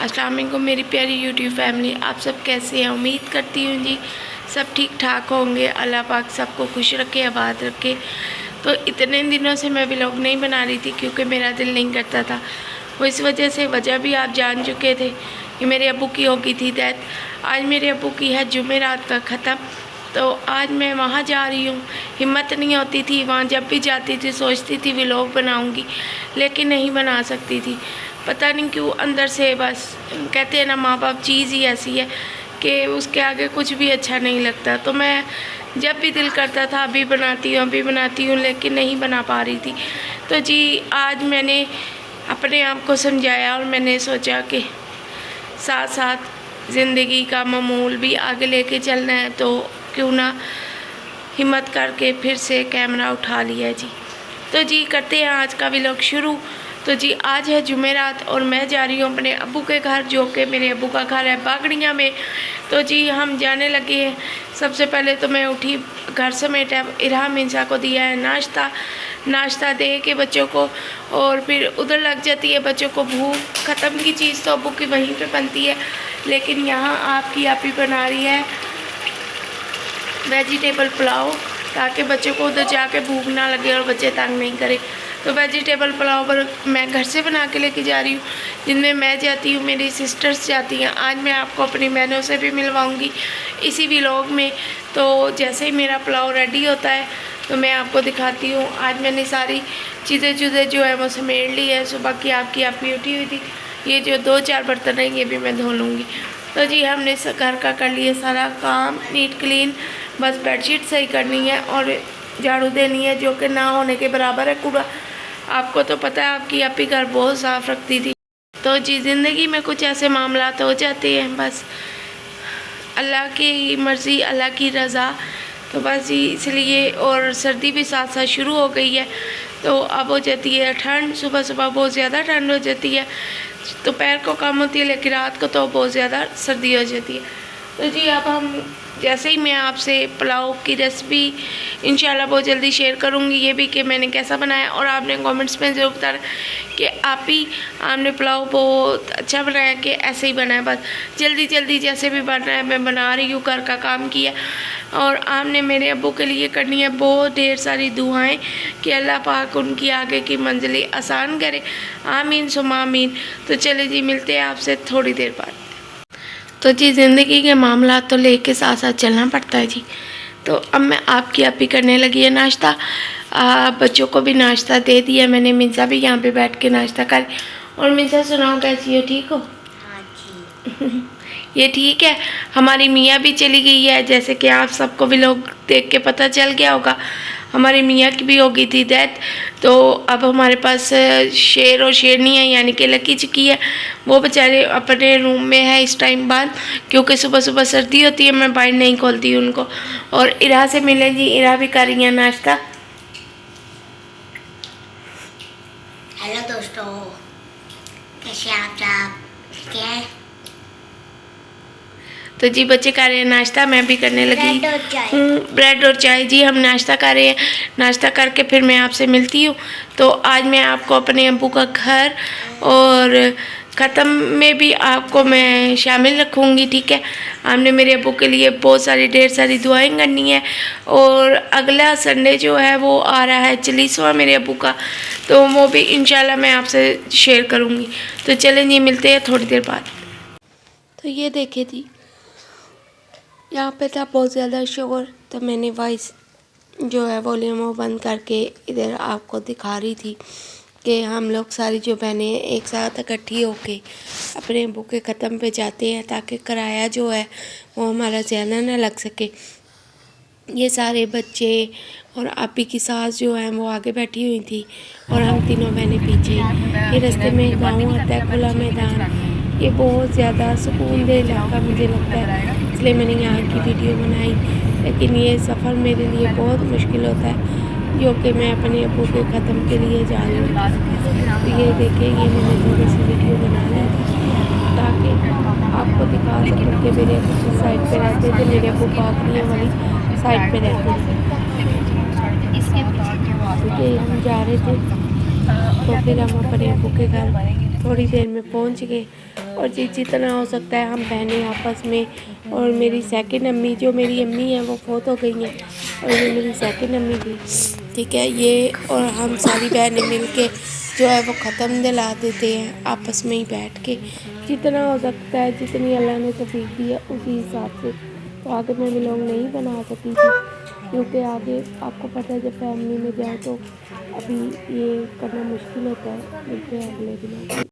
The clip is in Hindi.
अस्सलाम वालेकुम मेरी प्यारी यूट्यूब फैमिली, आप सब कैसे हैं। उम्मीद करती हूँ जी सब ठीक ठाक होंगे। अल्लाह पाक सबको खुश रखे, आबाद रखे। तो इतने दिनों से मैं व्लॉग नहीं बना रही थी क्योंकि मेरा दिल नहीं करता था। वो इस वजह से वजह भी आप जान चुके थे कि मेरे अब्बू की हो गई थी डेथ। आज मेरे अब्बू की है जुमेरात का ख़त्म, तो आज मैं वहाँ जा रही हूँ। हिम्मत नहीं होती थी, वहाँ जब भी जाती थी सोचती थी व्लॉग बनाऊँगी, लेकिन नहीं बना सकती थी। पता नहीं क्यों अंदर से बस कहते हैं ना, माँ बाप चीज़ ही ऐसी है कि उसके आगे कुछ भी अच्छा नहीं लगता। तो मैं जब भी दिल करता था अभी बनाती हूँ लेकिन नहीं बना पा रही थी। तो जी आज मैंने अपने आप को समझाया और मैंने सोचा कि साथ साथ ज़िंदगी का मामूल भी आगे लेके चलना है, तो क्यों ना हिम्मत करके फिर से कैमरा उठा लिया जी। तो जी करते हैं आज का व्लॉग शुरू। तो जी आज है जुमेरात और मैं जा रही हूँ अपने अब्बू के घर, जो कि मेरे अब्बू का घर है बागड़ियाँ में। तो जी हम जाने लगे हैं। सबसे पहले तो मैं उठी, घर समेटा, इरहम इंसा को दिया है नाश्ता दे के बच्चों को, और फिर उधर लग जाती है बच्चों को भूख। ख़त्म की चीज़ तो अब्बू की वहीं पे बनती है, लेकिन यहाँ आपकी आप ही बना रही है वेजिटेबल पुलाव, ताकि बच्चों को उधर जाके भूख ना लगे और बच्चे तंग नहीं करे। तो वेजिटेबल पुलाव पर मैं घर से बना के लेके जा रही हूँ, जिनमें मैं जाती हूँ, मेरी सिस्टर्स जाती हैं। आज मैं आपको अपनी बहनों से भी मिलवाऊँगी इसी व्लॉग में। तो जैसे ही मेरा पुलाव रेडी होता है तो मैं आपको दिखाती हूँ। आज मैंने सारी चीज़ें जो है वो समेट ली है। सुबह की आपकी आप ही उठी हुई थी। ये जो 2-4 बर्तन हैं ये भी मैं धो लूँगी। तो जी हमने घर का कर लिया सारा काम नीट क्लीन, बस बेडशीट सही करनी है और झाड़ू देनी है, जो कि ना होने के बराबर है कूड़ा। आपको तो पता है आपकी आप ही घर बहुत साफ़ रखती थी। तो जी ज़िंदगी में कुछ ऐसे मामला हो जाते हैं, बस अल्लाह की मर्ज़ी, अल्लाह की रज़ा। तो बस जी इसलिए, और सर्दी भी साथ साथ शुरू हो गई है, तो अब हो जाती है ठंड। सुबह सुबह बहुत ज़्यादा ठंड हो जाती है, दोपहर को कम होती है, लेकिन रात को तो बहुत ज़्यादा सर्दी हो जाती है। तो जी अब हम जैसे ही मैं आपसे पुलाव की रेसिपी इंशाल्लाह बहुत जल्दी शेयर करूँगी, ये भी कि मैंने कैसा बनाया। और आपने कमेंट्स में ज़रूर बताना कि आपने पुलाव बहुत अच्छा बनाया कि ऐसे ही बनाया। बस जल्दी जैसे भी बन रहा है मैं बना रही हूँ, घर का काम किया। और आपने मेरे अब्बू के लिए करनी है बहुत ढेर सारी दुआएं कि अल्लाह पाक उनकी आगे की मंजिलें आसान करे। आमीन सुम्मा आमीन। तो चले जी मिलते हैं आपसे थोड़ी देर बाद। तो जी ज़िंदगी के मामला तो लेके साथ साथ चलना पड़ता है जी। तो अब मैं आपकी आप ही करने लगी है नाश्ता। बच्चों को भी नाश्ता दे दिया मैंने। मिर्ज़ा भी यहाँ पे बैठ के नाश्ता कर। और मिर्ज़ा सुनाओ कैसी हो, ठीक हो? हाँ जी। ये ठीक है। हमारी मियाँ भी चली गई है, जैसे कि आप सबको भी लोग देख के पता चल गया होगा। हमारी मियाँ की भी हो गई थी डेथ। तो अब हमारे पास शेर और शेरनी है, यानी कि लकी चिकी है। वो बेचारे अपने रूम में है इस टाइम बाद, क्योंकि सुबह सुबह सर्दी होती है, मैं बाहर नहीं खोलती उनको। और इरा से मिले जी, इरा भी कर रही है नाश्ता। हेलो दोस्तों, कैसे आप सब? ठीक है। तो जी बच्चे कर रहे हैं नाश्ता, मैं भी करने लगी हूँ ब्रेड और चाय। जी हम नाश्ता कर रहे हैं, नाश्ता करके फिर मैं आपसे मिलती हूँ। तो आज मैं आपको अपने अब्बू का घर और ख़त्म में भी आपको मैं शामिल रखूँगी, ठीक है। हमने मेरे अब्बू के लिए बहुत सारी ढेर सारी दुआएं करनी है। और अगला संडे जो है वो आ रहा है 40वां मेरे अब्बू का, तो वो भी इंशाल्लाह मैं आपसे शेयर करूँगी। तो चलें जी मिलते हैं थोड़ी देर बाद। तो ये देखे जी, यहाँ पे था बहुत ज़्यादा शोर, तो मैंने वॉइस जो है वॉल्यूम वो बंद करके इधर आपको दिखा रही थी कि हम लोग सारी जो बहनें एक साथ इकट्ठी होके अपने अब्बू के ख़त्म पे जाते हैं, ताकि किराया जो है वो हमारा ज़्यादा ना लग सके। ये सारे बच्चे और आपी की सास जो है वो आगे बैठी हुई थी और हम तीनों बहनें पीछे। ये रास्ते में गाँव आता है, खुला मैदान। ये बहुत ज़्यादा सुकून दे इलाका मुझे लगता है, इसलिए मैंने यहाँ की वीडियो बनाई। लेकिन ये सफ़र मेरे लिए बहुत मुश्किल होता है, जो कि मैं अपने अब्बू के ख़त्म के लिए जा रही हूँ। तो ये देखिए, ये मैंने थोड़ी सी वीडियो बना ली ताकि आपको दिखा सकूँ कि मेरे अब्बू किस साइड पे रहते थे। मेरे अब्बू बागड़ियाँ वाली साइड पे रहते थे। क्योंकि हम जा रहे थे, तो फिर हम अपने अब्बू के घर थोड़ी देर में पहुँच गए। और जितना हो सकता है हम बहनें आपस में। और मेरी सेकंड अम्मी, जो मेरी अम्मी हैं वो फौत हो गई हैं, और ये मेरी सेकंड अम्मी थी, ठीक है। ये और हम सारी बहनें मिल के जो है वो ख़त्म दिला देते हैं आपस में ही बैठ के, जितना हो सकता है, जितनी अल्लाह ने तौफीक दी है उसी हिसाब से। तो आगे मैं व्लॉग नहीं बना सकी थी, क्योंकि आगे आपको पता है जब फैमिली में जाओ तो अभी ये करना मुश्किल होता है। मिलते हैं अगले दिन।